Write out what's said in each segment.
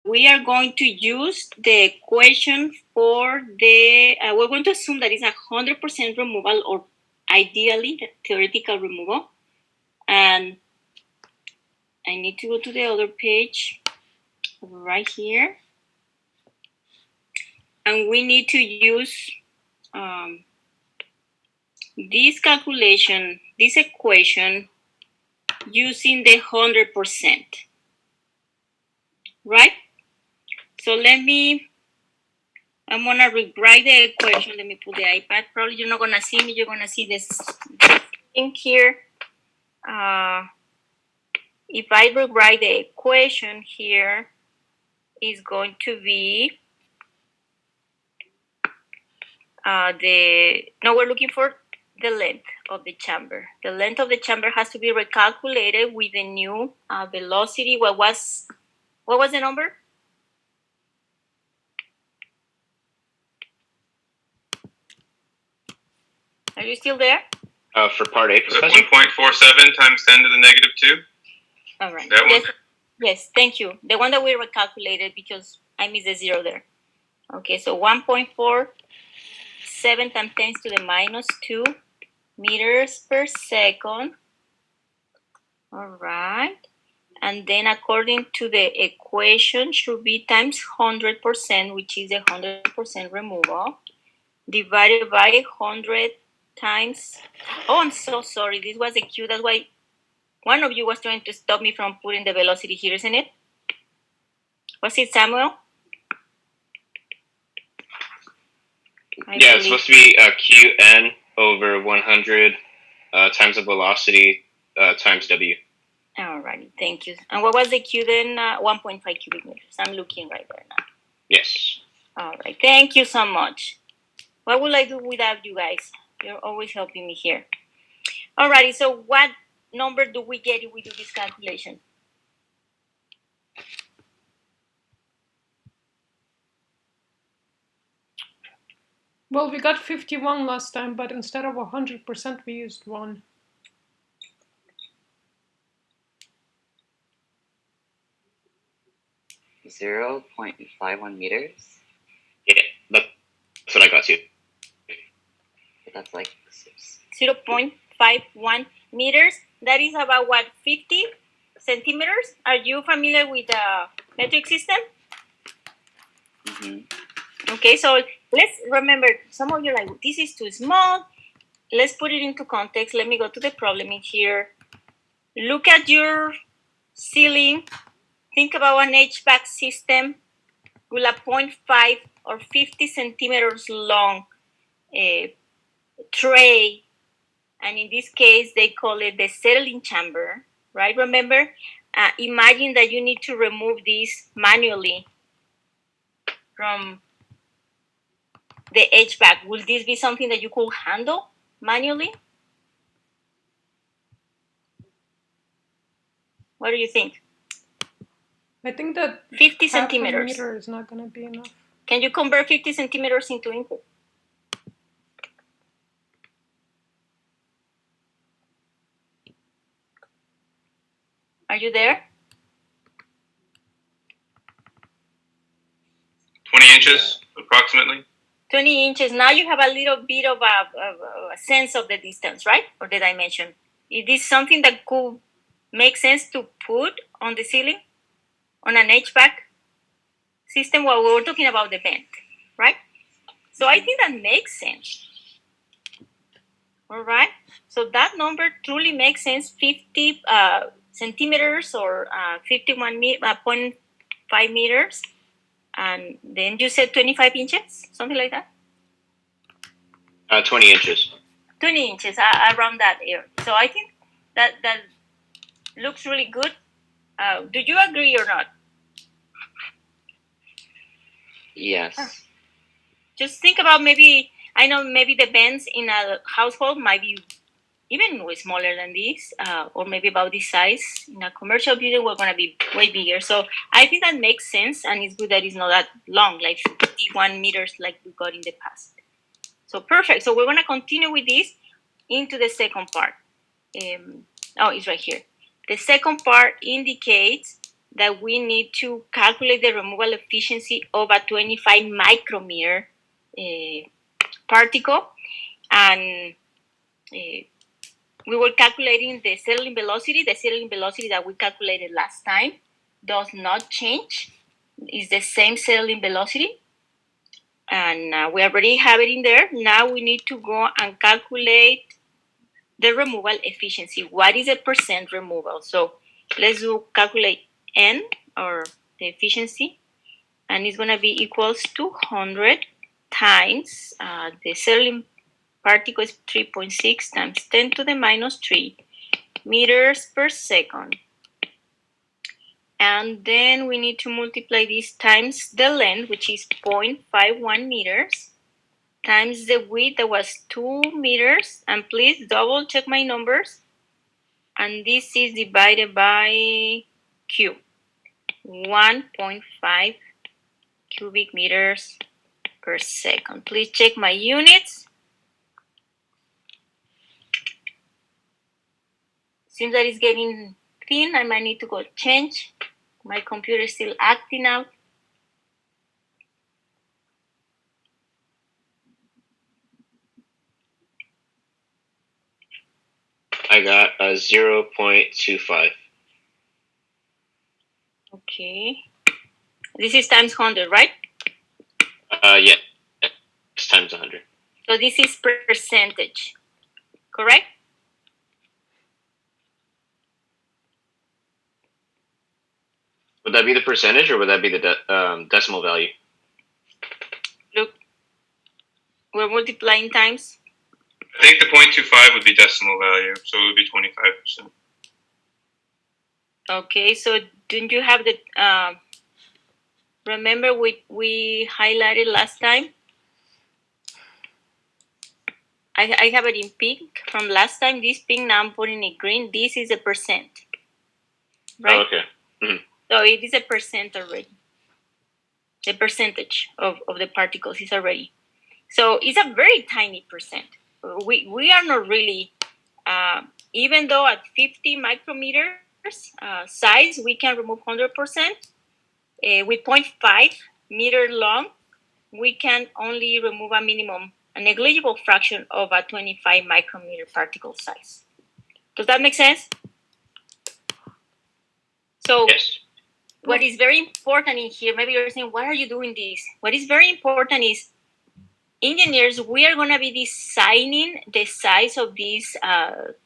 we are going to use the equation for the, we're going to assume that it's 100% removal, or ideally the theoretical removal. And I need to go to the other page right here. And we need to use this calculation, this equation, using the 100%, right? So I'm gonna rewrite the equation. Let me put the iPad. Probably you're not gonna see me. You're gonna see this thing here. If I rewrite the equation here, is going to be we're looking for the length of the chamber. The length of the chamber has to be recalculated with the new velocity. What was the number? Are you still there? For part A, Professor? 1.47 times 10 to the negative 2. All right. That one? Yes, thank you. The one that we recalculated because I missed the 0 there. Okay, so 1.47 times 10 to the minus 2 meters per second. All right. And then according to the equation, should be times 100%, which is a 100% removal, divided by 100 times. Oh, I'm so sorry. This was a Q. That's why one of you was trying to stop me from putting the velocity here, isn't it? Was it Samuel? It's supposed to be Qn over 100 times the velocity times W. All right, thank you. And what was the Q then? 1.5 cubic meters. I'm looking right there now. Yes. All right, thank you so much. What would I do without you guys? You're always helping me here. All righty, so what number do we get if we do this calculation? Well, we got 51 last time, but instead of 100%, we used 1. .51 meters. Yeah, that's what I got too. That's like 0.51 meters. That is about what, 50 centimeters? Are you familiar with the metric system? Mm-hmm. Okay, so let's remember, some of you are like, this is too small. Let's put it into context. Let me go to the problem in here. Look at your ceiling. Think about an HVAC system with a 0.5 or 50 centimeters long tray. And in this case, they call it the settling chamber, right? Remember, imagine that you need to remove this manually from the HVAC. Will this be something that you could handle manually? What do you think? I think that 50 half centimeters. a meter is not going to be enough. Can you convert 50 centimeters into input? Are you there? 20 inches, approximately. 20 inches. Now you have a little bit of a sense of the distance, right? Or the dimension. Is this something that could make sense to put on the ceiling? On an HVAC system? Well, we were talking about the vent, right? So I think that makes sense. All right. So that number truly makes sense. 50 centimeters or 51.5 meters. And then you said 25 inches, something like that? 20 inches. 20 inches, around that area. So I think that looks really good. Do you agree or not? Yes. Just think about maybe the vents in a household might be even way smaller than this, or maybe about this size. In a commercial building, we're going to be way bigger. So I think that makes sense, and it's good that it's not that long, like 51 meters like we got in the past. So perfect. So we're going to continue with this into the second part. It's right here. The second part indicates that we need to calculate the removal efficiency of a 25 micrometer particle, and we were calculating the settling velocity. The settling velocity that we calculated last time does not change. It's the same settling velocity, and we already have it in there. Now we need to go and calculate the removal efficiency. What is a percent removal? So let's do calculate N, or the efficiency, and it's going to be equals to 100 times the settling particle is 3.6 times 10 to the minus 3 meters per second. And then we need to multiply this times the length, which is 0.51 meters, times the width, that was 2 meters. And please double check my numbers. And this is divided by Q, 1.5 cubic meters per second. Please check my units. Seems that it's getting thin. I might need to go change. My computer is still acting out. I got a 0.25. Okay. This is times 100, right? Yeah. It's times 100. So this is percentage, correct? Would that be the percentage, or would that be the decimal value? Look, we're multiplying times. I think the 0.25 would be decimal value, so it would be 25%. Okay, so didn't you have the, remember we highlighted last time? I have it in pink from last time. This pink, now I'm putting it green. This is a percent, right? Oh, okay. Mhm. So it is a percent already. The percentage of the particles is already. So it's a very tiny percent. We are not really, even though at 50 micrometers size, we can remove 100%. With 0.5 meter long, we can only remove a minimum, a negligible fraction of a 25 micrometer particle size. Does that make sense? So Yes. what is very important in here, maybe you're saying, why are you doing this? What is very important is, engineers, we are going to be designing the size of this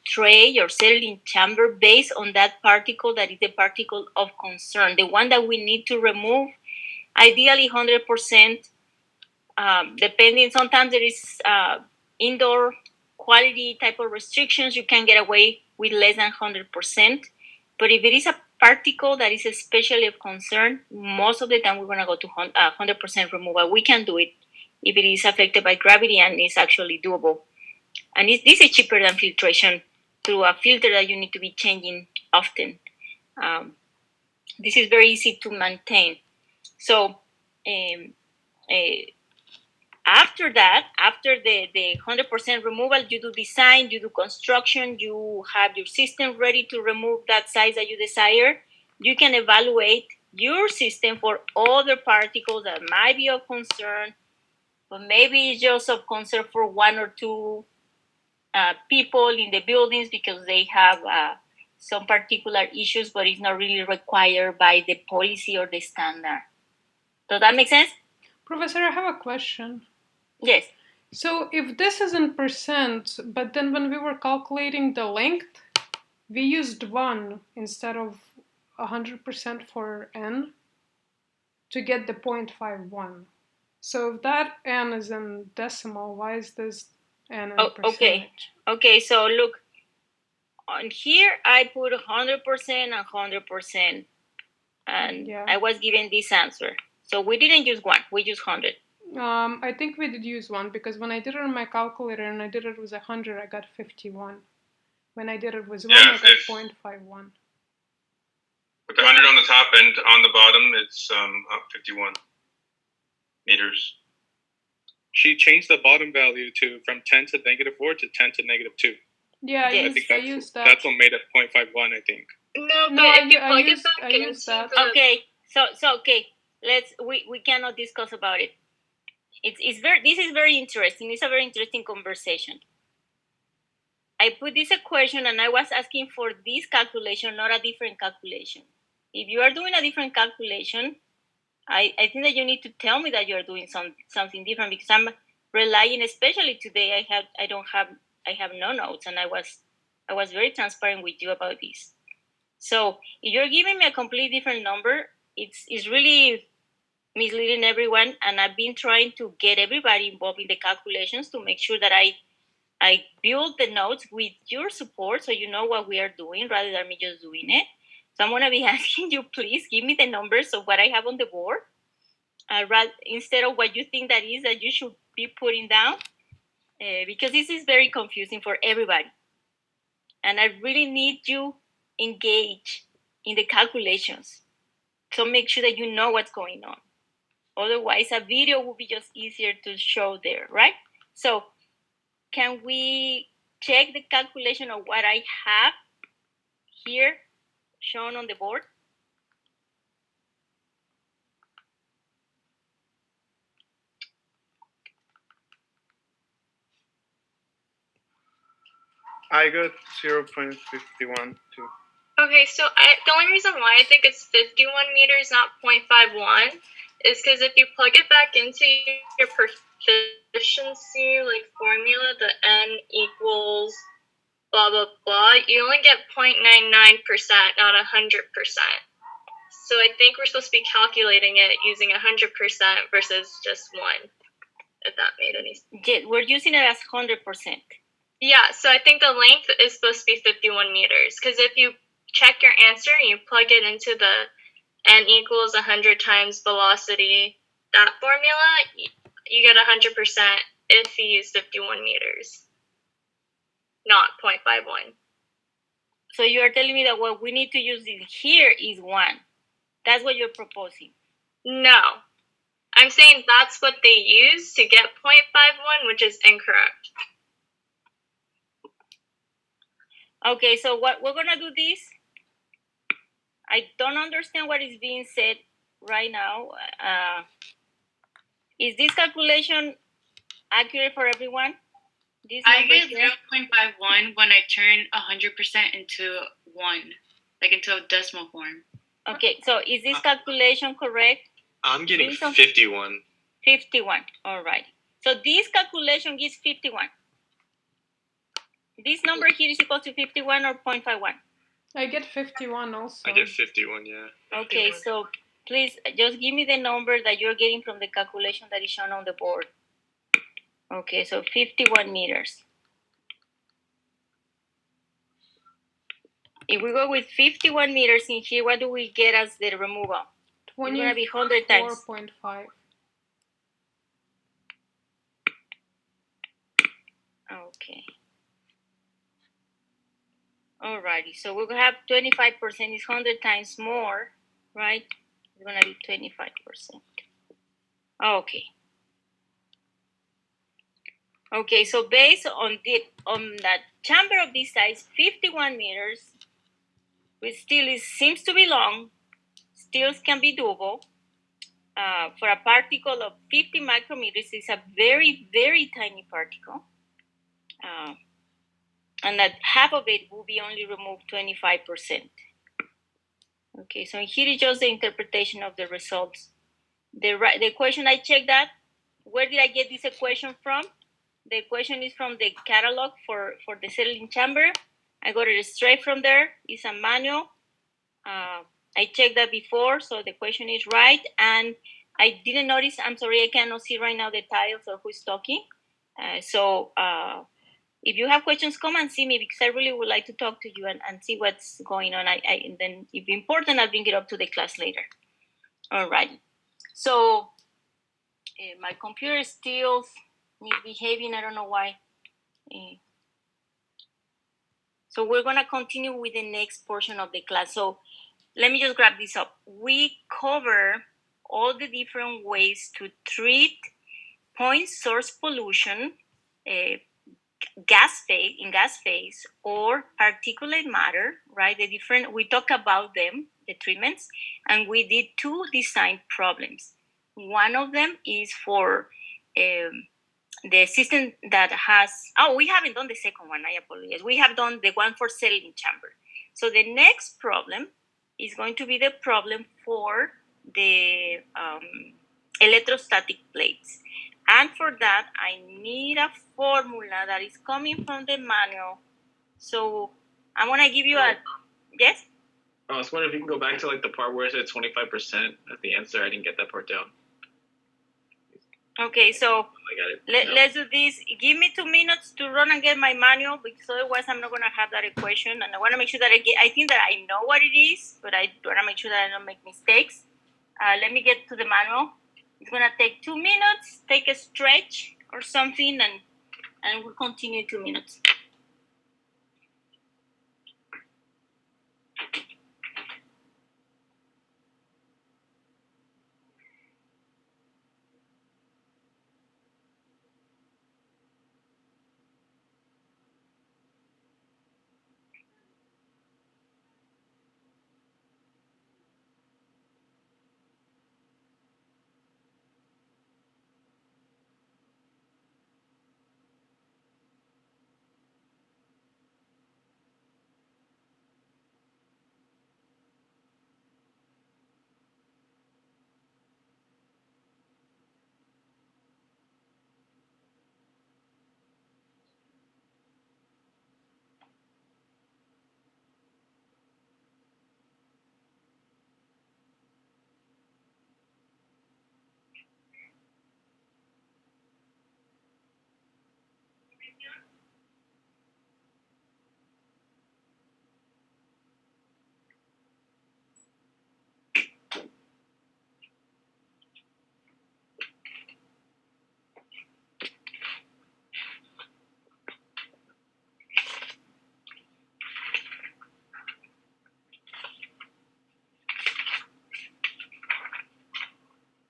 tray or settling chamber based on that particle that is the particle of concern, the one that we need to remove, ideally 100%, depending, sometimes there is indoor quality type of restrictions, you can get away with less than 100%. But if it is a particle that is especially of concern, most of the time we're going to go to 100% removal. We can do it if it is affected by gravity and it's actually doable. And this is cheaper than filtration through a filter that you need to be changing often. This is very easy to maintain. So after that, after the 100% removal, you do design, you do construction, you have your system ready to remove that size that you desire. You can evaluate your system for other particles that might be of concern, but maybe it's just of concern for one or two people in the buildings because they have some particular issues, but it's not really required by the policy or the standard. Does that make sense? Professor, I have a question. Yes. So if this is in percent, but then when we were calculating the length, we used 1 instead of 100% for n to get the 0.51. So if that n is in decimal, why is this n in percentage? Okay, so look, on here I put 100% and 100%, and Yeah. I was given this answer. So we didn't use 1, we used 100. I think we did use 1 because when I did it on my calculator and I did it was 100, I got 51. When I did it was 1, I got 0.51. With the 100 on the top and on the bottom, it's 51 meters. She changed the bottom value from 10 to -4 to 10 to -2. Yeah, Yeah, I think I used that. that's what made it 0.51, I think. No, but No, I, if you I plug used it back I into used that. the Okay, so okay. We cannot discuss about it. It's very, this is very interesting. It's a very interesting conversation. I put this equation and I was asking for this calculation, not a different calculation. If you are doing a different calculation, I think that you need to tell me that you're doing something different, because I'm relying, especially today, I have no notes, and I was very transparent with you about this. So if you're giving me a completely different number, it's really misleading everyone, and I've been trying to get everybody involved in the calculations to make sure that I build the notes with your support, so you know what we are doing rather than me just doing it. So I'm gonna be asking you, please give me the numbers of what I have on the board, instead of what you think that you should be putting down, because this is very confusing for everybody, and I really need you engaged in the calculations. So make sure that you know what's going on. Otherwise, a video will be just easier to show there, right? So can we check the calculation of what I have here shown on the board? I got 0.51 too. Okay, so the only reason why I think it's 51 meters, not 0.51, is because if you plug it back into your proficiency like formula, the n equals blah blah blah, you only get 0.99%, not 100%. So I think we're supposed to be calculating it using 100% versus just one. If that made any sense. Yeah, we're using it as 100%. Yeah, so I think the length is supposed to be 51 meters, because if you check your answer and you plug it into the n equals 100 times velocity, that formula, you get 100% if you use 51 meters, not 0.51. So you are telling me that what we need to use in here is 1. That's what you're proposing. No. I'm saying that's what they use to get 0.51, which is incorrect. Okay, so what we're gonna do this. I don't understand what is being said right now. Is this calculation accurate for everyone? This I number get here? 0.51 when I turn 100% into 1, like into a decimal form. Okay, so is this calculation correct? I'm getting These are- 51. 51, all right. So this calculation gives 51. This number here is equal to 51 or 0.51? I get 51 also. I get 51, yeah. Okay, so please just give me the number that you're getting from the calculation that is shown on the board. Okay, so 51 meters. If we go with 51 meters in here, what do we get as the removal? It's going to be 100 times. 4.5. Okay. Alrighty, so we'll have 25% is 100 times more, right? It's going to be 25%. Okay. Okay, so based on that chamber of this size, 51 meters, which still seems to be long, still can be doable. For a particle of 50 micrometers, it's a very, very tiny particle. And that half of it will be only removed 25%. Okay, so here is just the interpretation of the results. The equation, I checked that. Where did I get this equation from? The equation is from the catalog for the settling chamber. I got it straight from there. It's a manual. I checked that before, so the equation is right. And I didn't notice, I'm sorry, I cannot see right now the titles of who's talking. If you have questions, come and see me, because I really would like to talk to you and see what's going on. And then if important, I'll bring it up to the class later. All right. So my computer is still misbehaving. I don't know why. So we're going to continue with the next portion of the class. So let me just grab this up. We cover all the different ways to treat point source pollution gas phase or particulate matter, right? We talk about them, the treatments, and we did 2 design problems. One of them is for the system that has, we haven't done the second one, I apologize. We have done the one for settling chamber. So the next problem is going to be the problem for the electrostatic plates. And for that, I need a formula that is coming from the manual. So I'm gonna give you a, yes? I was wondering if you can go back to like the part where it said 25% as the answer. I didn't get that part down. Okay, so I got it. let's do this. Give me 2 minutes to run and get my manual, because otherwise I'm not gonna have that equation. And I wanna make sure that I think that I know what it is, but I wanna make sure that I don't make mistakes. Let me get to the manual. It's gonna take 2 minutes. Take a stretch or something, and we'll continue in 2 minutes.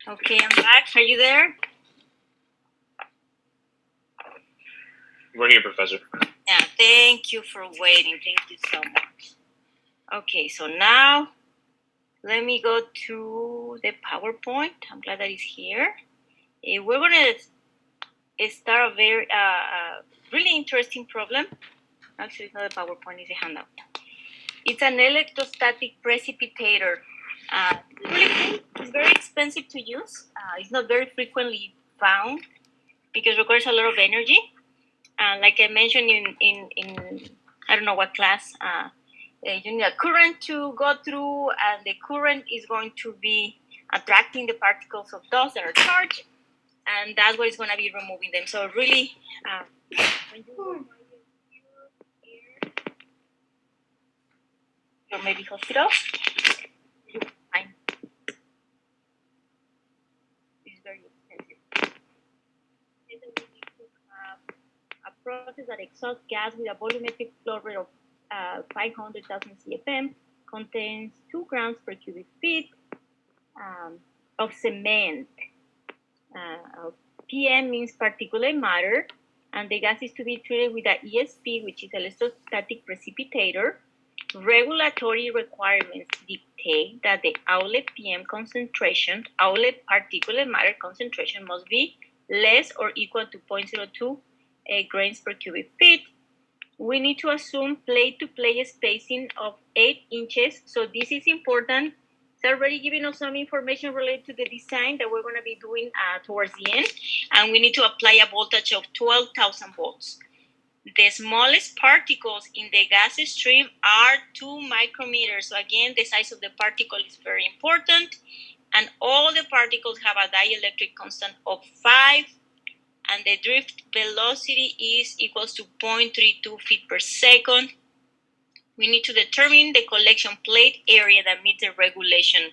Okay, I'm back. Are you there? We're here, Professor. Yeah, thank you for waiting. Thank you so much. Okay, so now let me go to the PowerPoint. I'm glad that it's here. We're going to start a very really interesting problem. Actually, it's not a PowerPoint, it's a handout. It's an electrostatic precipitator. Really cool. It's very expensive to use. It's not very frequently found because it requires a lot of energy. Like I mentioned in I don't know what class, you need a current to go through, and the current is going to be attracting the particles of dust that are charged, and that's what is going to be removing them. So really, when you or maybe hospital, you find it's very expensive. And then we need to have a process that exhausts gas with a volumetric flow rate of 500,000 CFM, contains 2 grams per cubic feet of cement. PM means particulate matter, and the gas is to be treated with an ESP, which is electrostatic precipitator. Regulatory requirements dictate that the outlet PM concentration, outlet particulate matter concentration must be less or equal to 0.02 grains per cubic feet. We need to assume plate-to-plate spacing of 8 inches. So this is important. It's already giving us some information related to the design that we're going to be doing towards the end. And we need to apply a voltage of 12,000 volts. The smallest particles in the gas stream are 2 micrometers. So again, the size of the particle is very important. And all the particles have a dielectric constant of 5. And the drift velocity is equals to 0.32 feet per second. We need to determine the collection plate area that meets the regulation.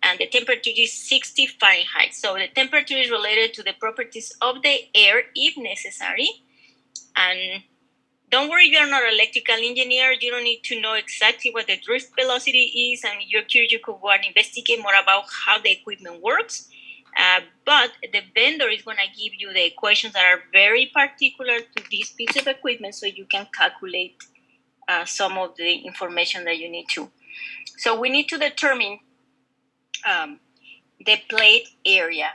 And the temperature is 60 Fahrenheit. So the temperature is related to the properties of the air if necessary. And don't worry, you're not an electrical engineer. You don't need to know exactly what the drift velocity is. And you're curious, you could go and investigate more about how the equipment works. but the vendor is going to give you the equations that are very particular to this piece of equipment, so you can calculate some of the information that you need to. So we need to determine the plate area.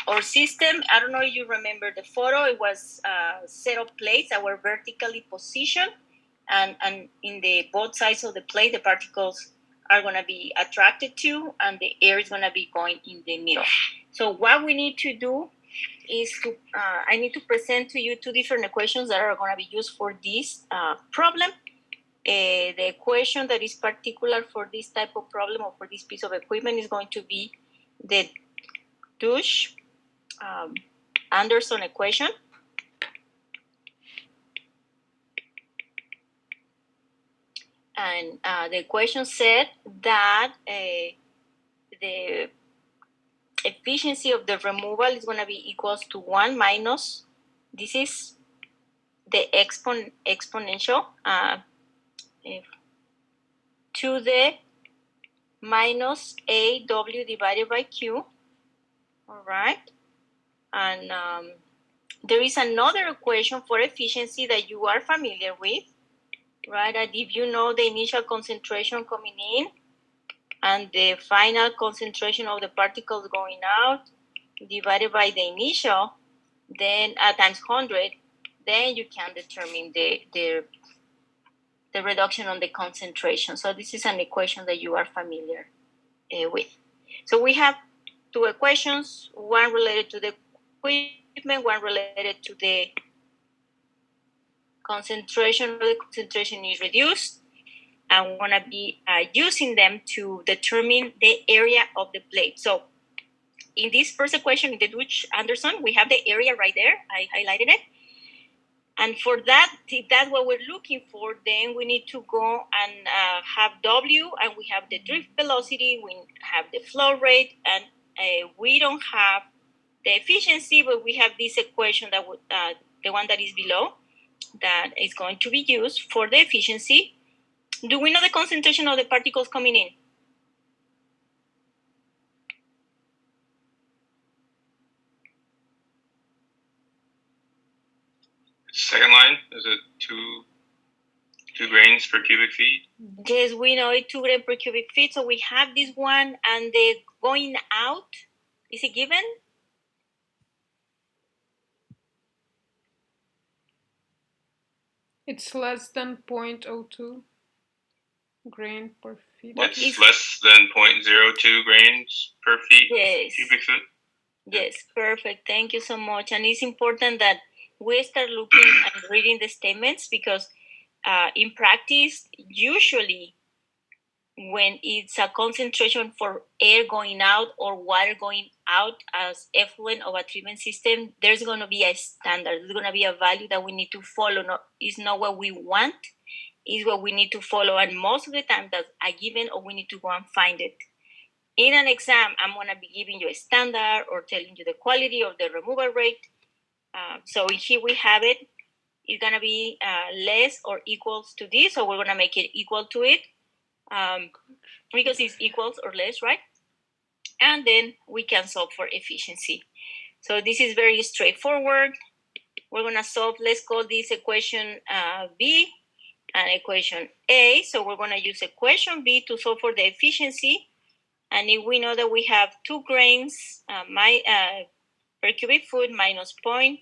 Our system, I don't know if you remember the photo, it was a set of plates that were vertically positioned, and in the both sides of the plate, the particles are going to be attracted to, and the air is going to be going in the middle. So what we need to do is to, I need to present to you two different equations that are going to be used for this problem. The equation that is particular for this type of problem or for this piece of equipment is going to be the Douche Anderson equation. And the equation said that the efficiency of the removal is going to be equals to 1 minus, this is the exponential, to the minus AW divided by Q. All right. And there is another equation for efficiency that you are familiar with, right? And if you know the initial concentration coming in and the final concentration of the particles going out divided by the initial, then times 100, then you can determine the reduction on the concentration. So this is an equation that you are familiar with. So we have two equations, one related to the equipment, one related to the concentration. The concentration is reduced, and we're going to be using them to determine the area of the plate. So in this first equation, in the Douche Anderson, we have the area right there. I highlighted it. And for that, if that's what we're looking for, then we need to go and have W, and we have the drift velocity, we have the flow rate, and we don't have the efficiency, but we have this equation that would, the one that is below, that is going to be used for the efficiency. Do we know the concentration of the particles coming in? Second line, is it two grains per cubic feet? Yes, we know it 2 grams per cubic feet. So we have this one, and the going out, is it given? It's less than 0.02 grain per feet. It's less than 0.02 grains per feet, Yes. cubic foot. Yes, perfect. Thank you so much. And it's important that we start looking and reading the statements, because in practice, usually when it's a concentration for air going out or water going out as effluent of a treatment system, there's going to be a standard. There's going to be a value that we need to follow. It's not what we want, it's what we need to follow. And most of the time that's a given, or we need to go and find it. In an exam, I'm going to be giving you a standard or telling you the quality of the removal rate. So here we have it. It's going to be less or equals to this, so we're going to make it equal to it. Because it's equals or less, right? And then we can solve for efficiency. So this is very straightforward. We're going to solve, let's call this equation B and equation A. So we're going to use equation B to solve for the efficiency. And if we know that we have 2 grains per cubic foot minus 0.02,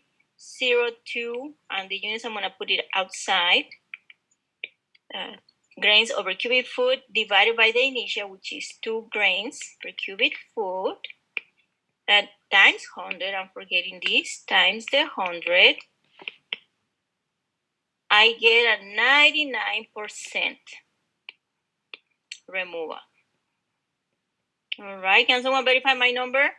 and the units I'm going to put it outside, grains over cubic foot divided by the initial, which is 2 grains per cubic foot, and times 100, I'm forgetting this, times the 100, I get a 99% removal. All right, can someone verify my number?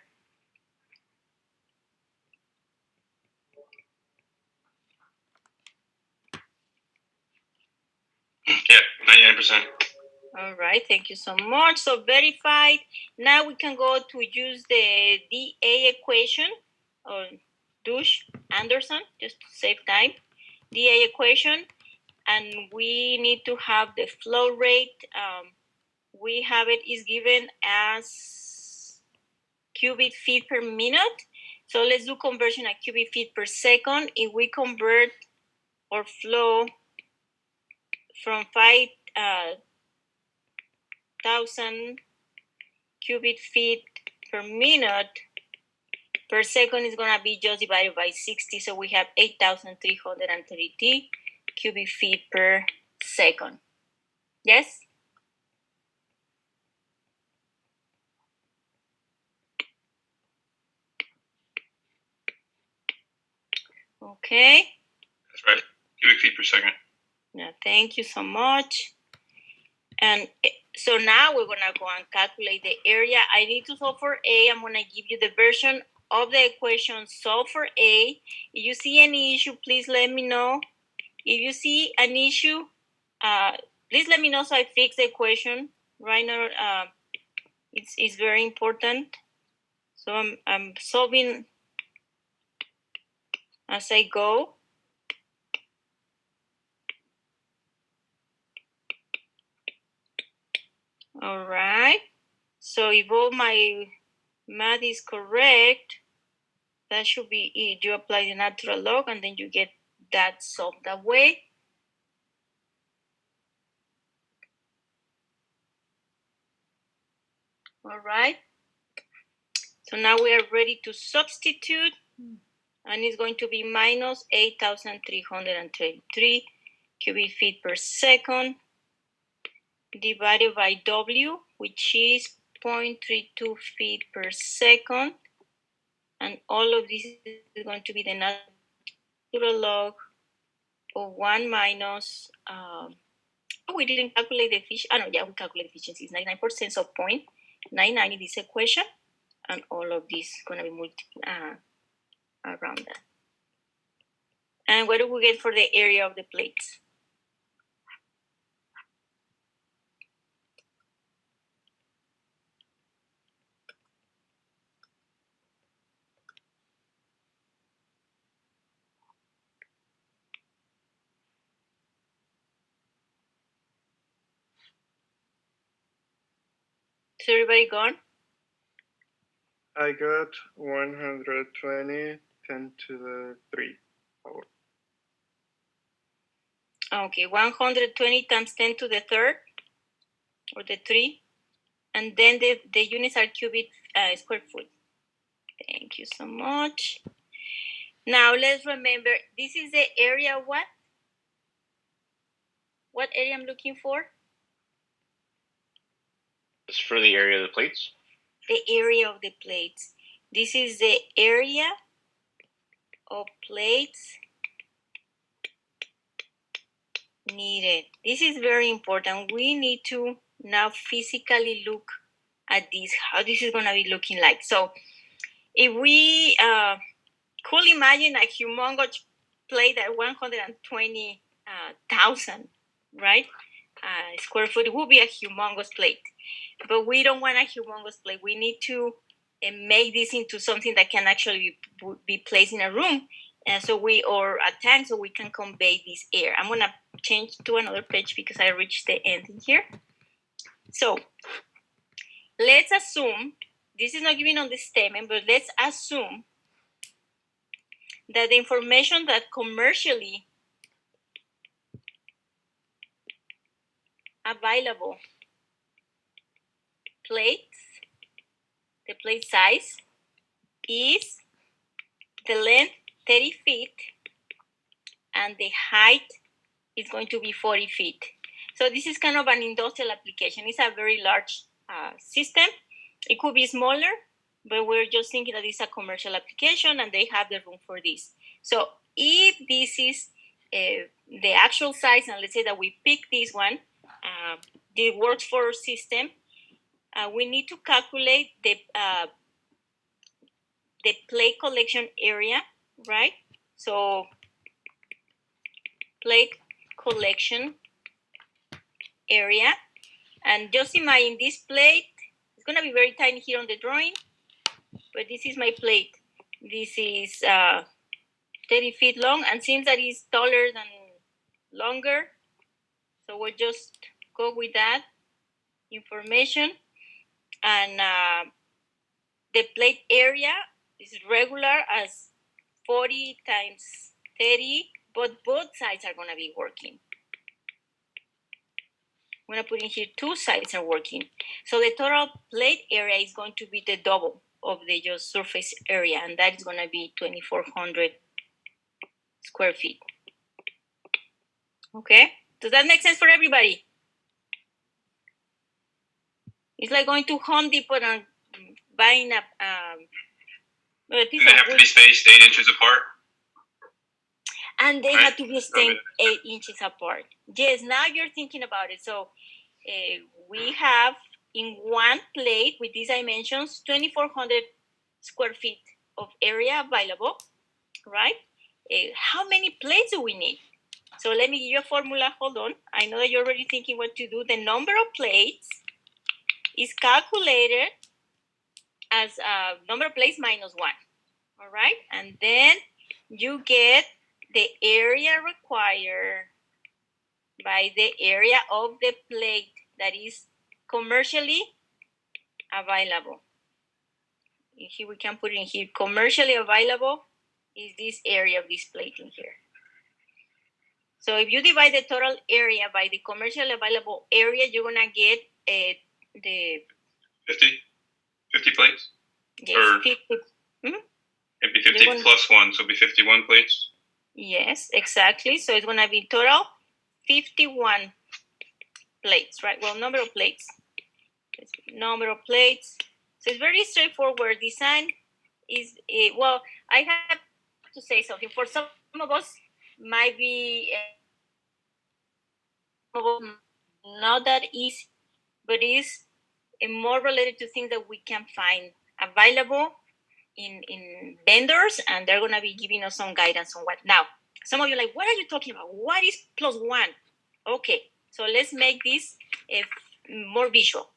Yeah, 99%. All right, thank you so much. So verified. Now we can go to use the dA equation, or Douche Anderson, just to save time. dA equation, and we need to have the flow rate. We have it is given as cubic feet per minute. So let's do conversion at cubic feet per second. If we convert our flow from 5,000 cubic feet per minute per second is going to be just divided by 60. So we have 8,333 cubic feet per second. Yes? Okay. That's right. Cubic feet per second. Yeah, thank you so much. And so now we're going to go and calculate the area. I need to solve for A. I'm going to give you the version of the equation solve for A. If you see any issue, please let me know. If you see an issue, please let me know so I fix the equation. Right now, it's very important. So I'm solving as I go. All right. So if all my math is correct, that should be it. You apply the natural log and then you get that solved that way. All right. So now we are ready to substitute, and it's going to be minus 8,333 cubic feet per second divided by W, which is 0.32 feet per second. And all of this is going to be the natural log of 1 minus, we didn't calculate the efficiency. Oh, no, yeah, we calculate efficiency. It's 99%, so 0.99 in this equation. And all of this is going to be multiplied around that. And what do we get for the area of the plates? Is everybody gone? I got 120, 10 to the 3 power. Okay, 120 times 10 to the third, or the 3. And then the units are cubic square foot. Thank you so much. Now let's remember, this is the area what? What area I'm looking for? It's for the area of the plates. The area of the plates. This is the area of plates needed. This is very important. We need to now physically look at this, how this is going to be looking like. So if we could imagine a humongous plate at 120,000, right? Square foot, it would be a humongous plate. But we don't want a humongous plate. We need to make this into something that can actually be placed in a room, or a tank, so we can convey this air. I'm gonna change to another page because I reached the end in here. So let's assume, this is not given on the statement, but let's assume that the information that commercially available plates, the plate size is the length 30 feet and the height is going to be 40 feet. So this is kind of an industrial application. It's a very large system. It could be smaller, but we're just thinking that it's a commercial application and they have the room for this. So if this is the actual size, and let's say that we pick this one, the workforce system, we need to calculate the plate collection area, right? So plate collection area, and just imagine this plate. It's going to be very tiny here on the drawing, but this is my plate. This is 30 feet long, and since that is taller than longer, so we'll just go with that information. And the plate area is regular as 40 times 30, but both sides are going to be working. I'm going to put in here 2 sides are working. So the total plate area is going to be the double of the just surface area, and that is going to be 2,400 square feet. Okay, does that make sense for everybody? It's like going to Home Depot and buying a piece And they of have to wood, be spaced 8 inches apart. and they right? have to be staying 8 inches apart. Yes, now you're thinking about it. So we have in one plate with these dimensions 2,400 square feet of area available, right? How many plates do we need? So let me give you a formula. Hold on. I know that you're already thinking what to do. The number of plates is calculated as number of plates minus 1. All right? And then you get the area required by the area of the plate that is commercially available. Here we can put in here, commercially available is this area of this plate in here. So if you divide the total area by the commercially available area, you're gonna get the 50 plates? yes, Or 50. it'd be 50 plus 1, so it'd be 51 plates. Yes, exactly. So it's gonna be total 51 plates, right? Well, number of plates. Number of plates. So it's very straightforward. Design is well, I have to say something. For some of us, might be not that easy, but is more related to things that we can find available in vendors, and they're gonna be giving us some guidance on what. Now, some of you are like, what are you talking about? What is plus 1? Okay, so let's make this more visual.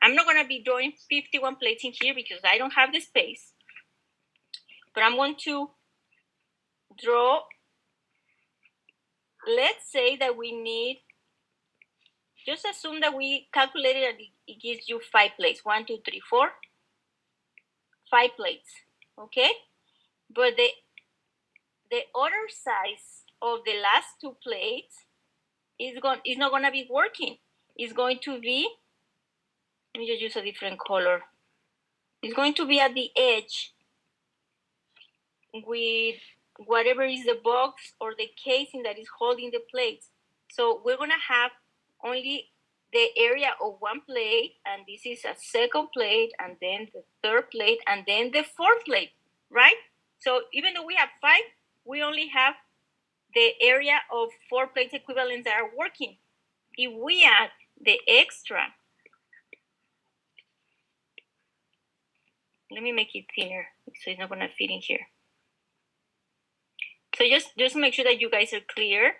I'm not gonna be drawing 51 plates in here because I don't have the space, but I'm going to draw. Let's say that we need, just assume that we calculated that it gives you 5 plates. 1, 2, 3, 4, 5 plates. Okay? But the other size of the last 2 plates is not gonna be working. It's going to be, let me just use a different color. It's going to be at the edge with whatever is the box or the casing that is holding the plates. So we're gonna have only the area of one plate, and this is a second plate, and then the third plate, and then the fourth plate, right? So even though we have 5, we only have the area of 4 plates equivalents that are working. If we add the extra, let me make it thinner so it's not gonna fit in here. So just make sure that you guys are clear.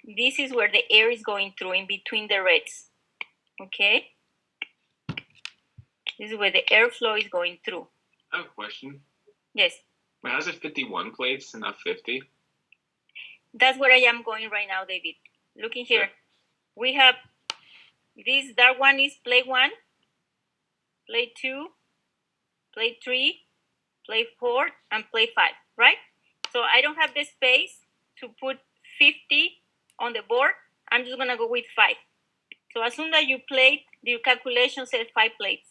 This is where the air is going through in between the reds. Okay? This is where the airflow is going through. I have a question. Yes. Wait, how's it 51 plates and not 50? That's where I am going right now, David. Looking here. We have this dark one is plate 1, plate 2, plate 3, plate 4, and plate 5, right? So I don't have the space to put 50 on the board. I'm just gonna go with 5. So as soon as you plate, your calculation says 5 plates.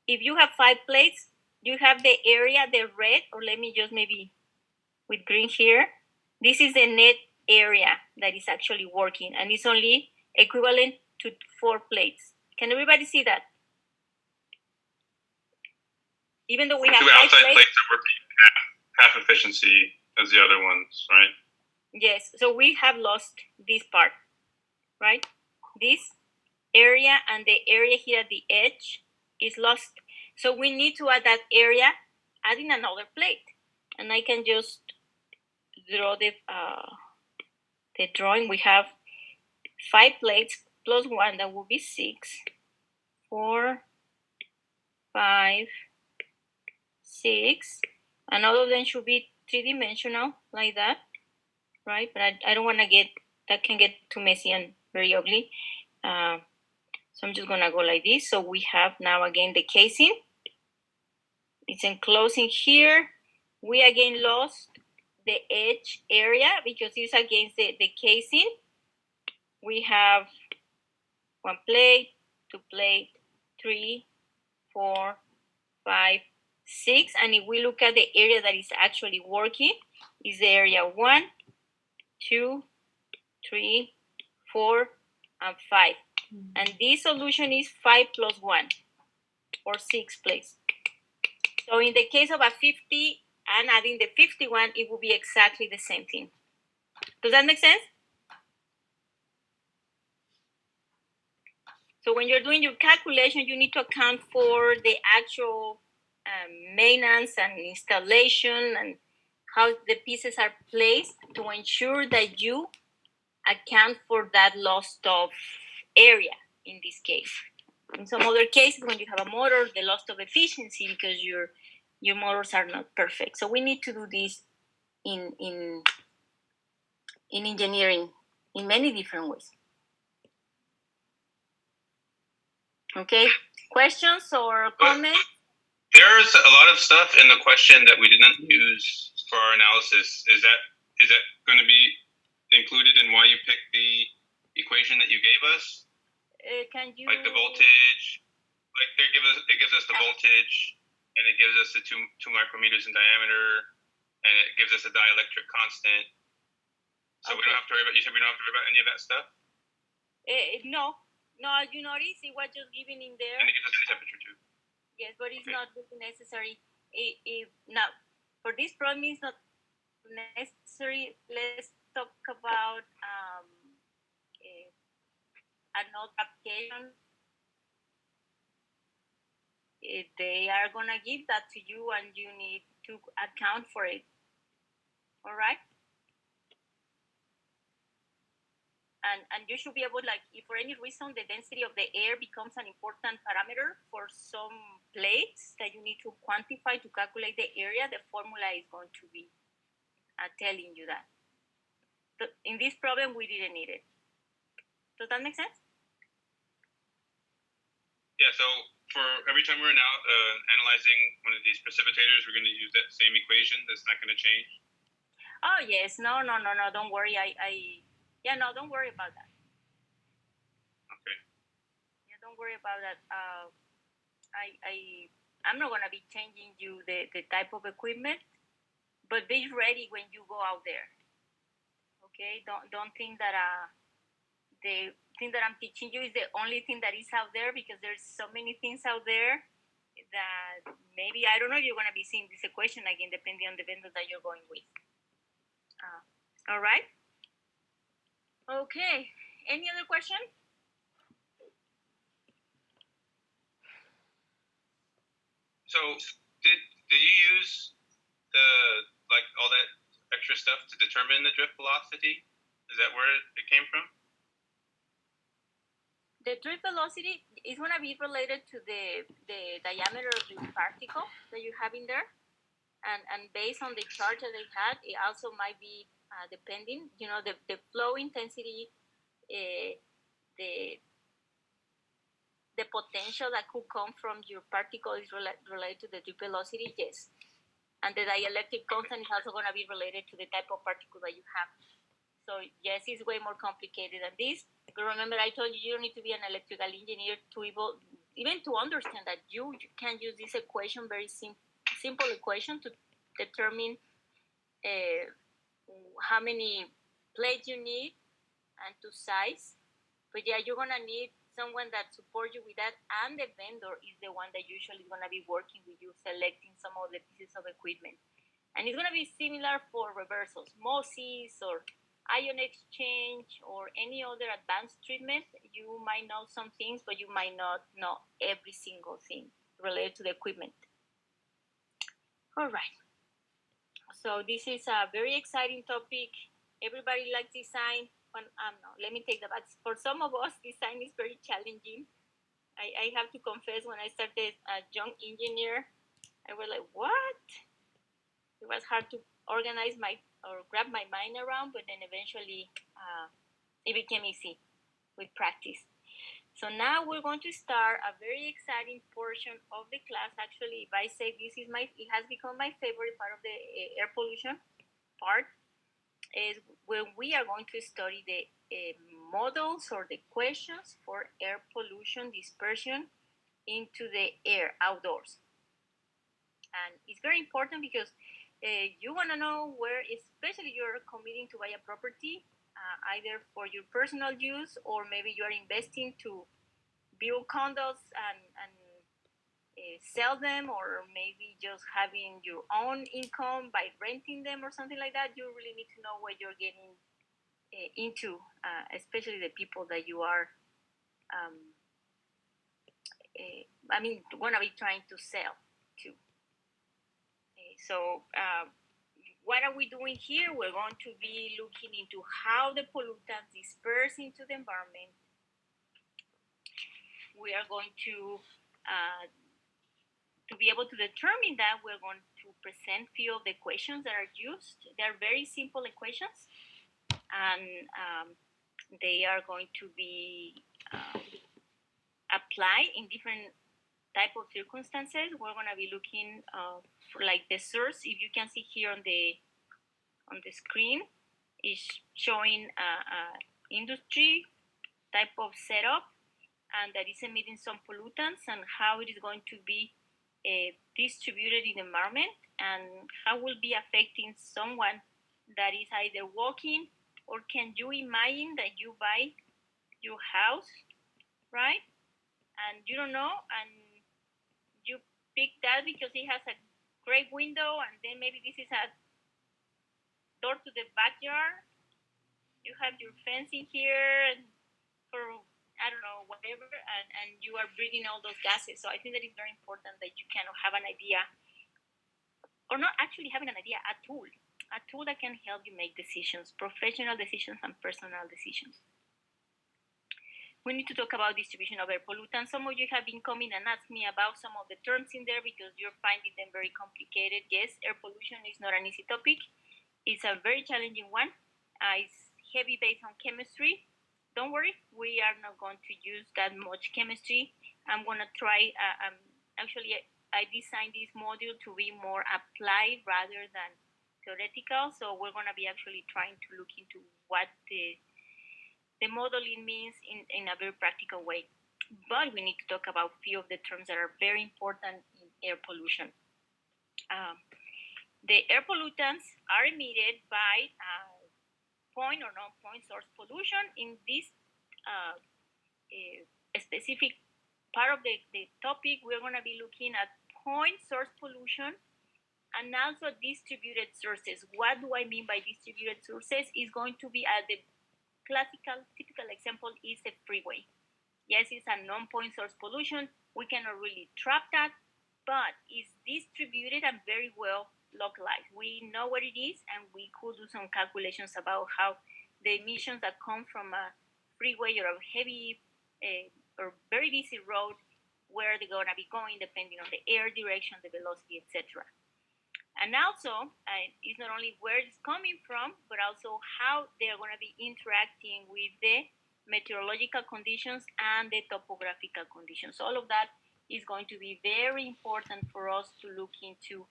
If you have 5 plates, you have the area, the red, or let me just maybe with green here. This is the net area that is actually working, and it's only equivalent to 4 plates. Can everybody see that? Even though we have 2 5 outside plates, plates are working half efficiency as the other ones, right? yes, so we have lost this part, right? This area and the area here at the edge is lost. So we need to add that area, adding another plate. And I can just draw the drawing. We have 5 plates plus 1, that would be 6, 4, 5, 6. And all of them should be 3-dimensional like that, right? But I don't want to get, that can get too messy and very ugly. So I'm just gonna go like this. So we have now again the casing. It's enclosing here. We again lost the edge area because it's against the casing. We have 1 plate, 2 plate, 3, 4, 5, 6. And if we look at the area that is actually working, is the area 1, 2, 3, 4, and 5. And this solution is 5 plus 1, or 6 plates. So in the case of a 50 and adding the 51, it will be exactly the same thing. Does that make sense? So when you're doing your calculation, you need to account for the actual maintenance and installation and how the pieces are placed to ensure that you account for that loss of area in this case. In some other cases, when you have a motor, the loss of efficiency because your motors are not perfect. So we need to do this in engineering in many different ways. Okay, questions or comments? There's a lot of stuff in the question that we didn't use for our analysis. Is that going to be included in why you picked the equation that you gave us? Can you like the voltage? Like it gives us the voltage, and it gives us the two micrometers in diameter, and it gives us a dielectric constant. So we don't have to worry about. You said we don't have to worry about any of that stuff. No, you notice it was just given in there. And it gives us the temperature too. Yes, but it's not really necessary. Now, for this problem, it's not necessary. Let's talk about another application. They are gonna give that to you, and you need to account for it. All right. And you should be able, like, if for any reason the density of the air becomes an important parameter for some plates that you need to quantify to calculate the area, the formula is going to be telling you that. But in this problem, we didn't need it. Does that make sense? Yeah, so for every time we're now analyzing one of these precipitators, we're going to use that same equation. That's not going to change. Oh, yes. No. Don't worry. Don't worry about that. Okay. Yeah, don't worry about that. I'm not gonna be changing you the type of equipment, but be ready when you go out there. Okay. Don't think that the thing that I'm teaching you is the only thing that is out there, because there's so many things out there that maybe I don't know if you're gonna be seeing this equation again, depending on the vendor that you're going with. All right. Okay, any other question? So did you use all that extra stuff to determine the drift velocity? Is that where it came from? The drift velocity is going to be related to the diameter of the particle that you have in there, and based on the charge that they had, it also might be depending. You know, the flow intensity, the potential that could come from your particle is related to the drift velocity, yes. And the dielectric constant is also going to be related to the type of particle that you have. So yes, it's way more complicated than this. But remember, I told you you don't need to be an electrical engineer to even to understand that you can use this equation, very simple equation, to determine how many plates you need and to size. But yeah, you're gonna need someone that supports you with that, and the vendor is the one that usually is gonna be working with you, selecting some of the pieces of equipment. And it's gonna be similar for reversals, MOSIS or ion exchange or any other advanced treatment. You might know some things, but you might not know every single thing related to the equipment. All right. So this is a very exciting topic. Everybody likes design. No, let me take that back. For some of us, design is very challenging. I have to confess, when I started a young engineer, I was like, what? It was hard to organize grab my mind around, but then eventually it became easy with practice. So now we're going to start a very exciting portion of the class. Actually, if I say it has become my favorite part of the air pollution part, is when we are going to study the models or the questions for air pollution dispersion into the air outdoors. And it's very important because you want to know where, especially you're committing to buy a property, either for your personal use or maybe you're investing to build condos and sell them, or maybe just having your own income by renting them or something like that. You really need to know what you're getting into, especially the people that you are, going to be trying to sell to. So what are we doing here? We're going to be looking into how the pollutants disperse into the environment. We are going to be able to determine that, we're going to present a few of the equations that are used. They're very simple equations, and they are going to be applied in different type of circumstances. We're going to be looking for like the source. If you can see here on the screen, is showing industry type of setup, and that is emitting some pollutants, and how it is going to be distributed in the environment, and how will be affecting someone that is either walking, or can you imagine that you buy your house, right? And you don't know, and you pick that because it has a great window, and then maybe this is a door to the backyard. You have your fencing here, and for I don't know, whatever, and you are breathing all those gases. So I think that it's very important that you kind of have an idea, or not actually having an idea, a tool that can help you make decisions, professional decisions and personal decisions. We need to talk about distribution of air pollutants. Some of you have been coming and asked me about some of the terms in there because you're finding them very complicated. Yes, air pollution is not an easy topic. It's a very challenging one. It's heavy based on chemistry. Don't worry, we are not going to use that much chemistry. I'm going to try, actually, I designed this module to be more applied rather than theoretical. So we're going to be actually trying to look into what the modeling means in a very practical way. But we need to talk about a few of the terms that are very important in air pollution. The air pollutants are emitted by point or non-point source pollution. In this specific part of the topic, we're going to be looking at point source pollution and also distributed sources. What do I mean by distributed sources? Is going to be the typical example is a freeway. Yes, it's a non-point source pollution. We cannot really trap that, but it's distributed and very well localized. We know what it is, and we could do some calculations about how the emissions that come from a freeway or a heavy or very busy road, where they're going to be going depending on the air direction, the velocity, etc. And also, it's not only where it's coming from, but also how they're going to be interacting with the meteorological conditions and the topographical conditions. So all of that is going to be very important for us to look into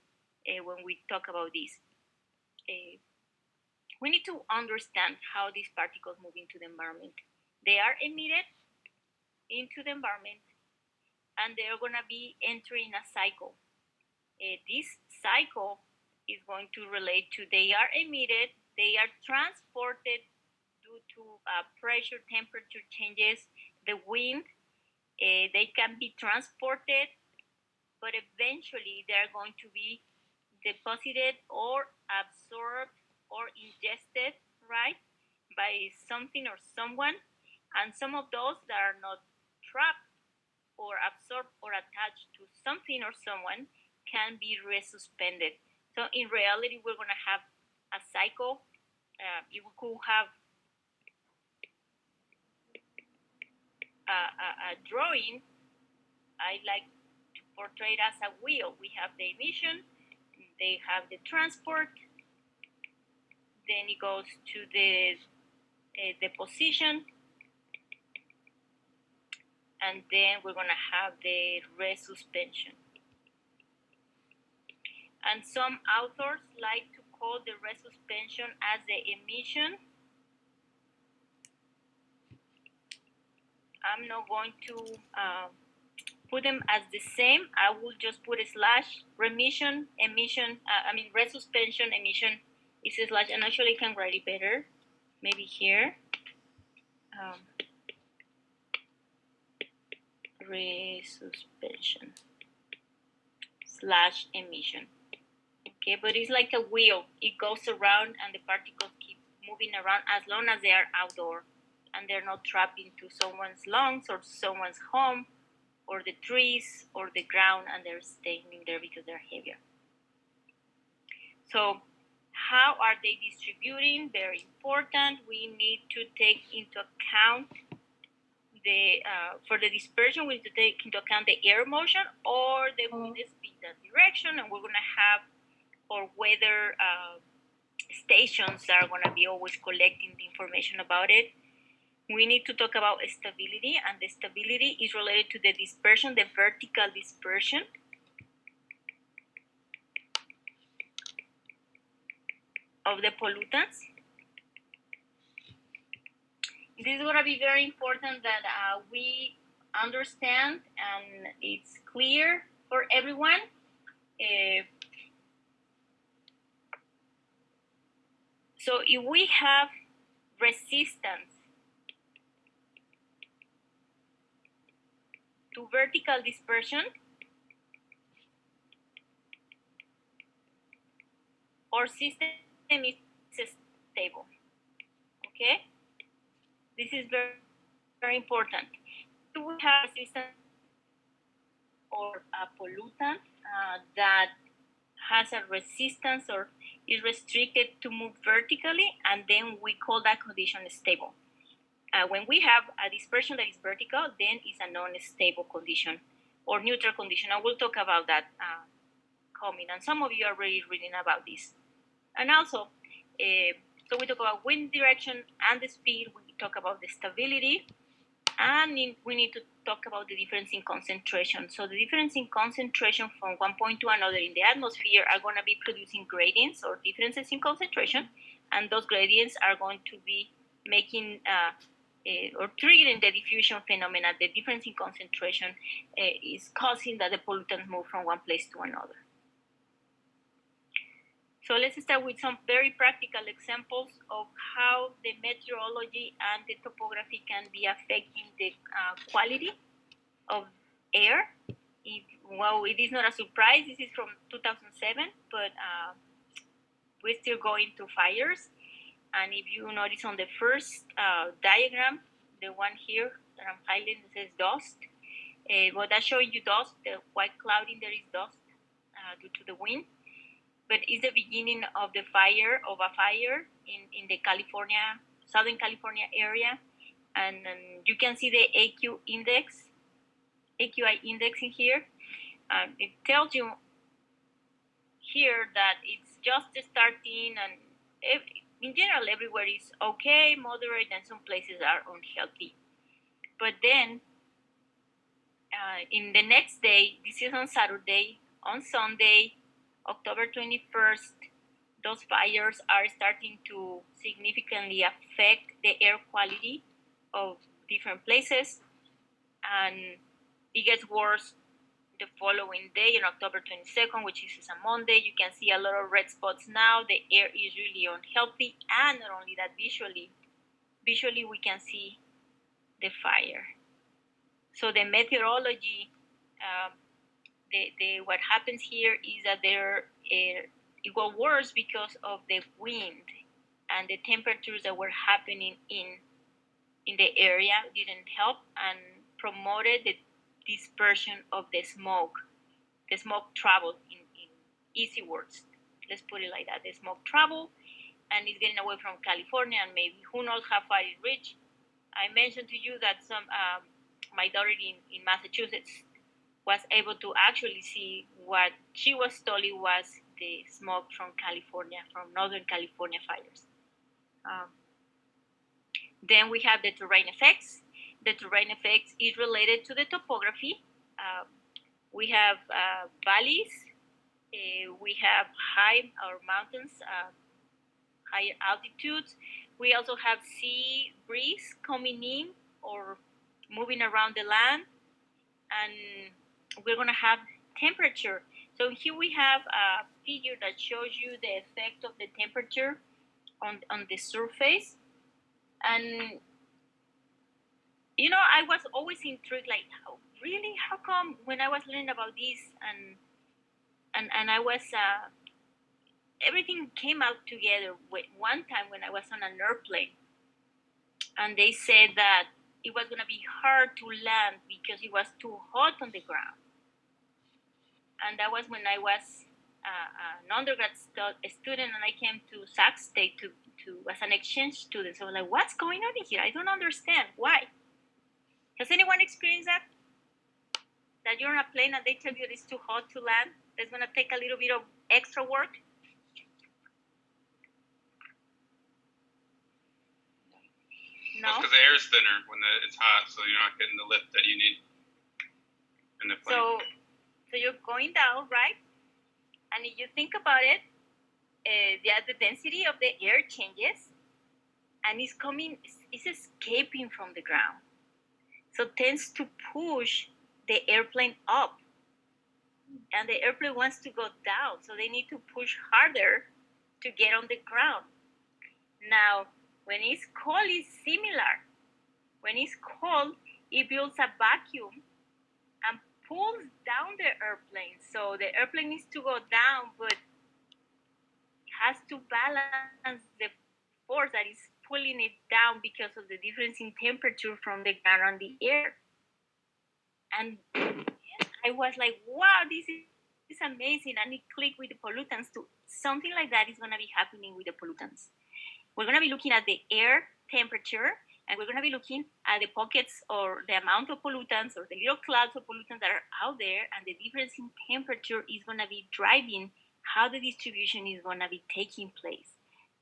when we talk about this. We need to understand how these particles move into the environment. They are emitted into the environment, and they're going to be entering a cycle. This cycle is going to relate to they are emitted, they are transported due to pressure, temperature changes, the wind. They can be transported, but eventually they're going to be deposited or absorbed or ingested, right, by something or someone. And some of those that are not trapped or absorbed or attached to something or someone can be resuspended. So in reality, we're going to have a cycle. You could have a drawing. I like to portray it as a wheel. We have the emission, they have the transport, then it goes to the deposition, and then we're gonna have the resuspension. And some authors like to call the resuspension as the emission. I'm not going to put them as the same. I will just put a slash remission, emission, resuspension, emission is a slash, and actually I can write it better. Maybe here. Resuspension slash emission. Okay, but it's like a wheel. It goes around and the particles keep moving around as long as they are outdoor and they're not trapped into someone's lungs or someone's home or the trees or the ground, and they're staying in there because they're heavier. So how are they distributing? Very important. We need to take into account for the dispersion, we need to take into account the air motion or the wind speed and direction, and we're going to have or weather stations that are going to be always collecting the information about it. We need to talk about stability, and the stability is related to the dispersion, the vertical dispersion. Of the pollutants. This is going to be very important that we understand and it's clear for everyone. So if we have resistance to vertical dispersion our system is stable. Okay? This is very, very important. We have resistance or a pollutant that has a resistance or is restricted to move vertically, and then we call that condition stable. When we have a dispersion that is vertical, then it's a non-stable condition or neutral condition. I will talk about that coming, and some of you are already reading about this. And also, so we talk about wind direction and the speed, we talk about the stability, and we need to talk about the difference in concentration. So the difference in concentration from one point to another in the atmosphere are going to be producing gradients or differences in concentration, and those gradients are going to be making or triggering the diffusion phenomena. The difference in concentration is causing that the pollutants move from one place to another. So let's start with some very practical examples of how the meteorology and the topography can be affecting the quality of air. Well, it is not a surprise. This is from 2007, but we're still going through fires. And if you notice on the first diagram, the one here that I'm highlighting, it says dust. Well, that's showing you dust. The white clouding there is dust due to the wind. But it's the beginning of a fire in the Southern California area. And you can see the AQI index in here. It tells you here that it's just starting, and in general, everywhere is okay, moderate, and some places are unhealthy. But then, in the next day, this is on Saturday, on Sunday, October 21st, those fires are starting to significantly affect the air quality of different places, and it gets worse the following day, on October 22nd, which is a Monday. You can see a lot of red spots now. The air is really unhealthy, and not only that, visually we can see the fire. So the meteorology, what happens here is that it got worse because of the wind and the temperatures that were happening in the area didn't help and promoted the dispersion of the smoke. The smoke traveled in easy words. Let's put it like that. The smoke traveled and it's getting away from California, and maybe who knows how far it reached. I mentioned to you that my daughter in Massachusetts was able to actually see what she was told it was the smoke from California, from Northern California fires. Then we have the terrain effects. the terrain effects is related to the topography. We have valleys, we have high or mountains, higher altitudes. We also have sea breeze coming in or moving around the land, and we're going to have temperature. So here we have a figure that shows you the effect of the temperature on the surface. And you know, I was always intrigued, like, how come when I was learning about this and I was everything came out together one time when I was on an airplane, and they said that it was going to be hard to land because it was too hot on the ground. And that was when I was an undergrad student, and I came to Sac State to as an exchange student. So I was like, what's going on here? I don't understand. Why? Has anyone experienced that? That you're on a plane and they tell you it's too hot to land? It's going to take a little bit of extra work? No? Because the air is thinner when it's hot, so you're not getting the lift that you need in the plane. So you're going down, right? And if you think about it, the density of the air changes, and it's escaping from the ground. So tends to push the airplane up, and the airplane wants to go down. So they need to push harder to get on the ground. Now, when it's cold, it's similar. When it's cold, it builds a vacuum and pulls down the airplane. So the airplane needs to go down, but it has to balance the force that is pulling it down because of the difference in temperature from the ground and the air. And I was like, wow, this is amazing. And it clicked with the pollutants too. Something like that is going to be happening with the pollutants. We're going to be looking at the air temperature, and we're going to be looking at the pockets or the amount of pollutants or the little clouds of pollutants that are out there, and the difference in temperature is going to be driving how the distribution is going to be taking place.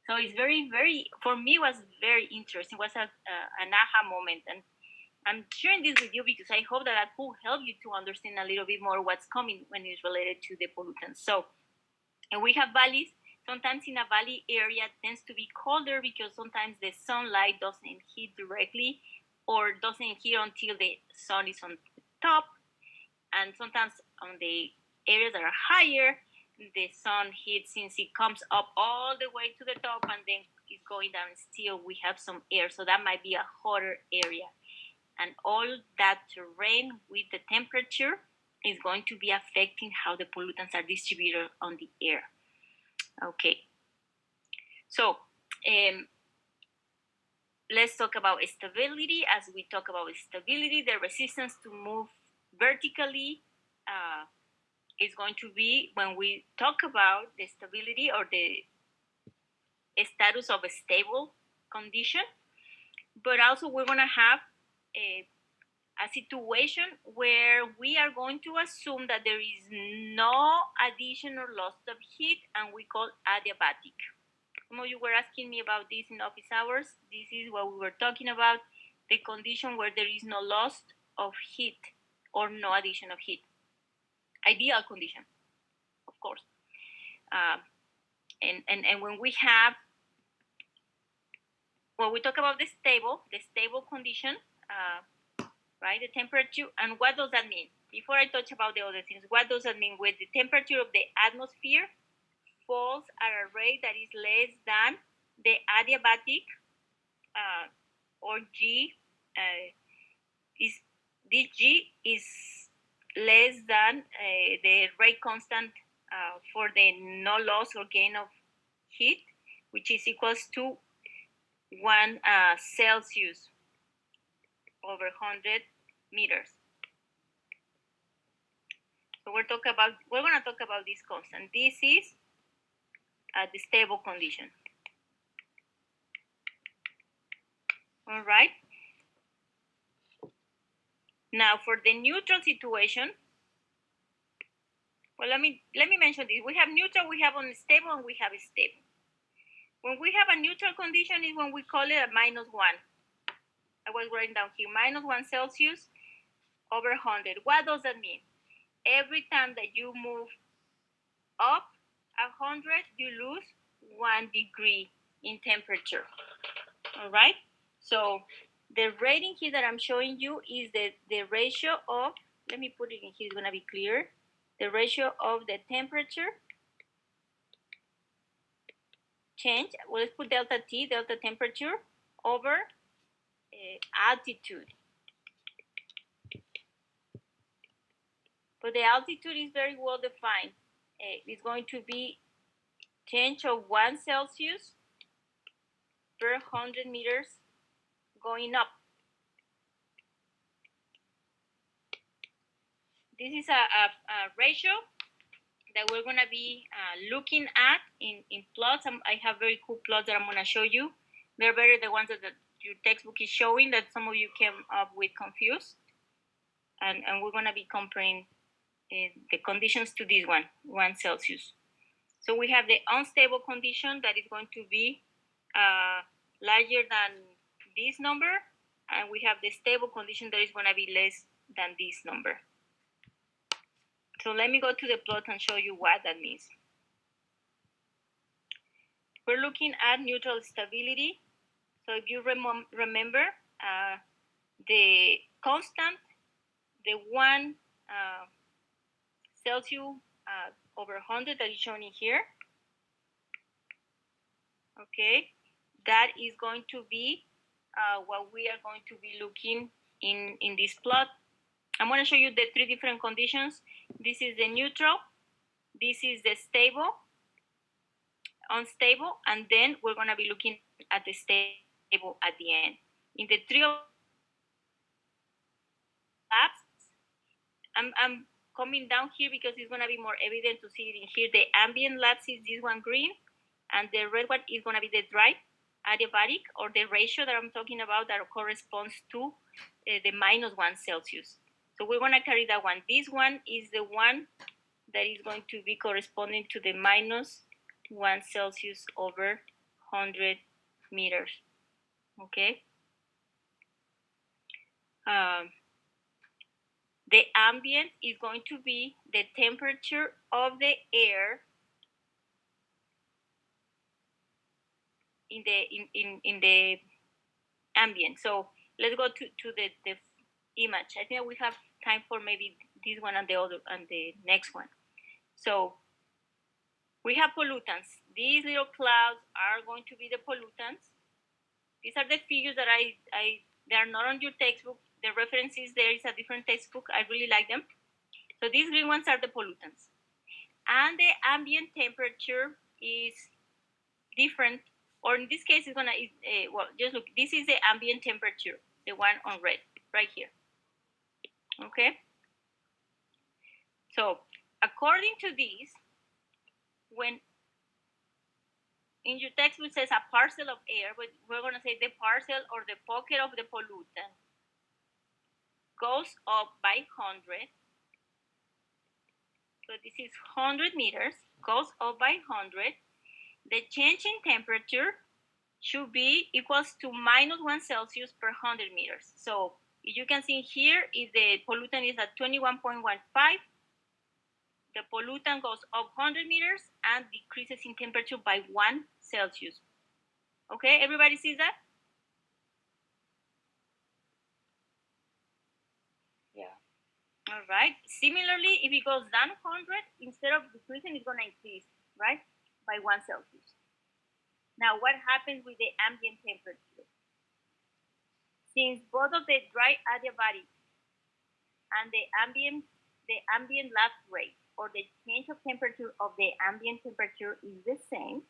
So it's very, very, for me, it was very interesting. It was an aha moment. And I'm sharing this with you because I hope that will help you to understand a little bit more what's coming when it's related to the pollutants. So, and we have valleys. Sometimes in a valley area it tends to be colder because sometimes the sunlight doesn't hit directly or doesn't hit until the sun is on the top. And sometimes on the areas that are higher, the sun hits since it comes up all the way to the top and then it's going down, and still we have some air. So that might be a hotter area. And all that terrain with the temperature is going to be affecting how the pollutants are distributed on the air. Okay. So let's talk about stability. As we talk about stability, the resistance to move vertically is going to be when we talk about the stability or the status of a stable condition. But also we're going to have a situation where we are going to assume that there is no addition or loss of heat, and we call adiabatic. Some of you were asking me about this in office hours. This is what we were talking about, the condition where there is no loss of heat or no addition of heat. Ideal condition, of course. And when we have, when we talk about the stable condition, right, the temperature, and what does that mean? Before I touch about the other things, what does that mean? When the temperature of the atmosphere falls at a rate that is less than the adiabatic, or G, this G is less than the rate constant for the no loss or gain of heat, which is equals to 1 Celsius over 100 meters. So we're going to talk about this constant. This is the stable condition. All right. Now for the neutral situation, well, let me mention this. We have neutral, we have unstable, and we have stable. When we have a neutral condition is when we call it a -1. I was writing down here, -1 Celsius over 100. What does that mean? Every time that you move up 100, you lose 1 degree in temperature. All right? So the rating here that I'm showing you is the ratio of, let me put it in here, it's going to be clear. The ratio of the temperature change, well, let's put delta T, delta temperature, over altitude. But the altitude is very well defined. It's going to be change of 1 Celsius per 100 meters going up. This is a ratio that we're going to be looking at in plots. I have very cool plots that I'm going to show you. They're better the ones that your textbook is showing that some of you came up with confused. And we're going to be comparing the conditions to this one, 1 Celsius. So we have the unstable condition that is going to be larger than this number, and we have the stable condition that is going to be less than this number. So let me go to the plot and show you what that means. We're looking at neutral stability. So if you remember, the constant, the 1 Celsius over 100 that is shown in here, okay, that is going to be what we are going to be looking in this plot. I'm going to show you the 3 different conditions. This is the neutral, this is the stable, unstable, and then we're going to be looking at the stable at the end. In the 3 labs, I'm coming down here because it's going to be more evident to see it in here. The ambient labs is this one green, and the red one is going to be the dry adiabatic, or the ratio that I'm talking about that corresponds to the -1 Celsius. So we're going to carry that one. This one is the one that is going to be corresponding to the -1 Celsius over 100 meters. Okay. The ambient is going to be the temperature of the air in the ambient. So let's go to the image. I think we have time for maybe this one and the other and the next one. So we have pollutants. These little clouds are going to be the pollutants. These are the figures that they are not on your textbook. The references there is a different textbook. I really like them. So these green ones are the pollutants. And the ambient temperature is different, or in this case, it's gonna, well, just look, this is the ambient temperature, the one on red, right here. Okay? So according to this, when in your textbook says a parcel of air, but we're gonna say the parcel or the pocket of the pollutant goes up by 100. So this is 100 meters, goes up by 100. The change in temperature should be equals to -1 Celsius per 100 meters. So if you can see here, if the pollutant is at 21.15, the pollutant goes up 100 meters and decreases in temperature by 1 Celsius. Okay, everybody sees that? Yeah. All right. Similarly, if it goes down 100, instead of decreasing, it's going to increase, right, by 1 Celsius. Now, what happens with the ambient temperature? Since both of the dry adiabatic and the ambient lapse rate, or the change of temperature of the ambient temperature, is the same,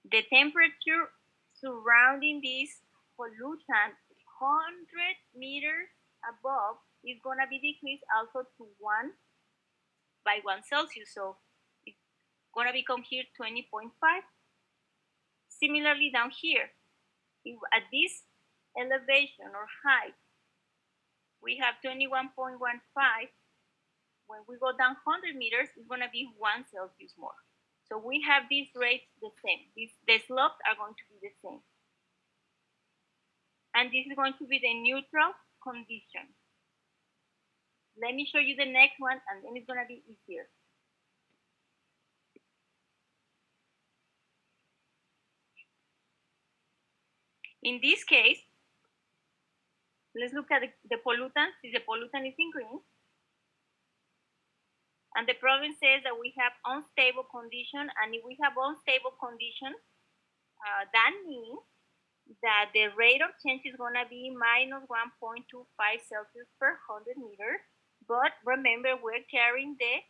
the temperature surrounding this pollutant 100 meters above is going to be decreased also to 1 by 1 Celsius. So it's going to become here 20.5. Similarly, down here, if at this elevation or height, we have 21.15. When we go down 100 meters, it's going to be 1 Celsius more. So we have these rates the same. The slopes are going to be the same. And this is going to be the neutral condition. Let me show you the next one, and then it's going to be easier. In this case, let's look at the pollutant. See, the pollutant is in green. And the problem says that we have unstable condition, and if we have unstable condition, that means that the rate of change is going to be minus 1.25 Celsius per 100 meters. But remember, we're carrying the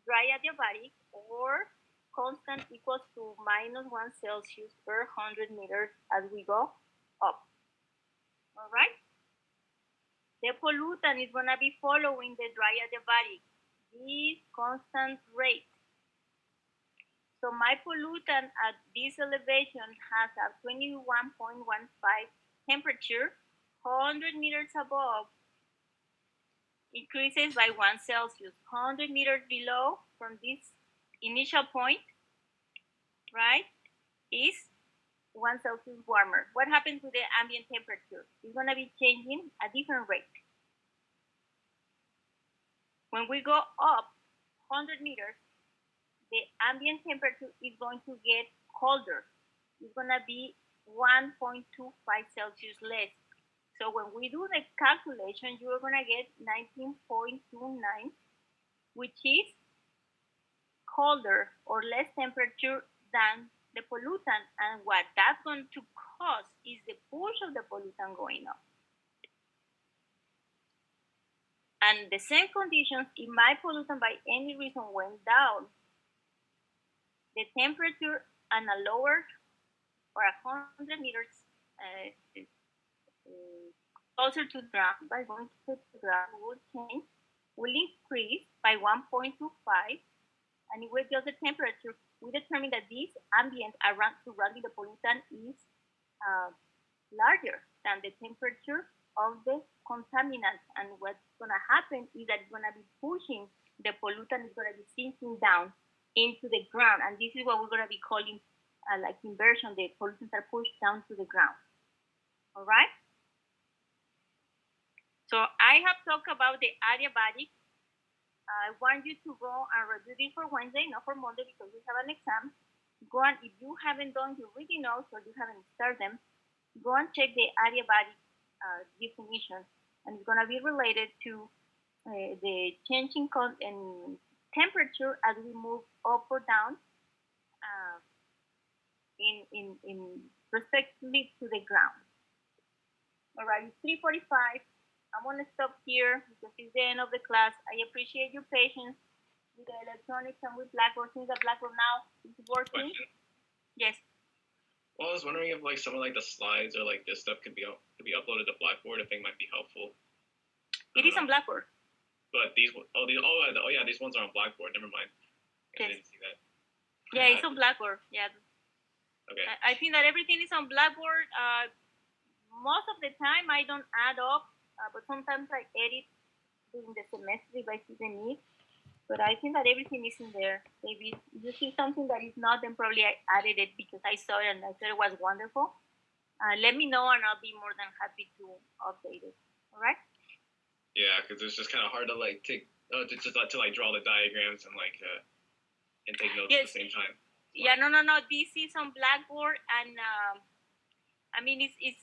dry adiabatic, or constant equals to minus 1 Celsius per 100 meters as we go up. All right? The pollutant is going to be following the dry adiabatic, this constant rate. So my pollutant at this elevation has a 21.15 temperature. 100 meters above increases by 1 Celsius. 100 meters below from this initial point, right, is 1 Celsius warmer. What happens with the ambient temperature? It's going to be changing a different rate. When we go up 100 meters, the ambient temperature is going to get colder. It's going to be 1.25 Celsius less. So when we do the calculation, you are going to get 19.29, which is colder or less temperature than the pollutant. And what that's going to cause is the push of the pollutant going up. And the same conditions, if my pollutant by any reason went down, the temperature on a lower or 100 meters closer to the ground, by going to the ground, will increase by 1.25, and if we adjust the temperature, we determine that this ambient surrounding the pollutant is larger than the temperature of the contaminant. And what's going to happen is that it's going to be pushing the pollutant, is going to be sinking down into the ground, and this is what we're going to be calling like inversion. The pollutants are pushed down to the ground. All right. So I have talked about the adiabatic. I want you to go and review this for Wednesday, not for Monday, because we have an exam. Go and, if you haven't done your reading notes or you haven't started them, go and check the adiabatic definition, and it's going to be related to the changing in temperature as we move up or down in respectively to the ground. All right, it's 3:45. I'm going to stop here because it's the end of the class. I appreciate your patience with the electronics and with Blackboard. Since the Blackboard now is working. Question. Yes. Well, I was wondering if like some of like the slides or like this stuff could be uploaded to Blackboard. I think might be helpful. It is on Blackboard. But these yeah, these ones are on Blackboard. Never mind. I didn't see that. Yeah, it's on Blackboard. Yeah. Okay. I think that everything is on Blackboard. Most of the time I don't add up, but sometimes I edit during the semester if I see the need. But I think that everything is in there. Maybe if you see something that is not, then probably I added it because I saw it and I thought it was wonderful. Let me know and I'll be more than happy to update it. All right? Yeah, because it's just kind of hard to like take to like draw the diagrams and like and take notes at the same time. Yeah, no. This is on Blackboard, and I mean it's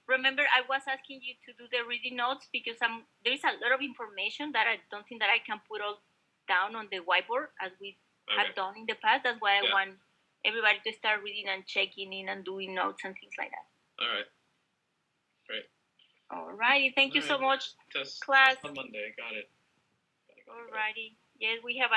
remember I was asking you to do the reading notes because there is a lot of information that I don't think that I can put all down on the whiteboard as we have done in the past. That's why I want everybody to start reading and checking in and doing notes and things like that. All right. Great. All righty. Thank you so much, Test class. on Monday. Got it. All righty. Yes, we have a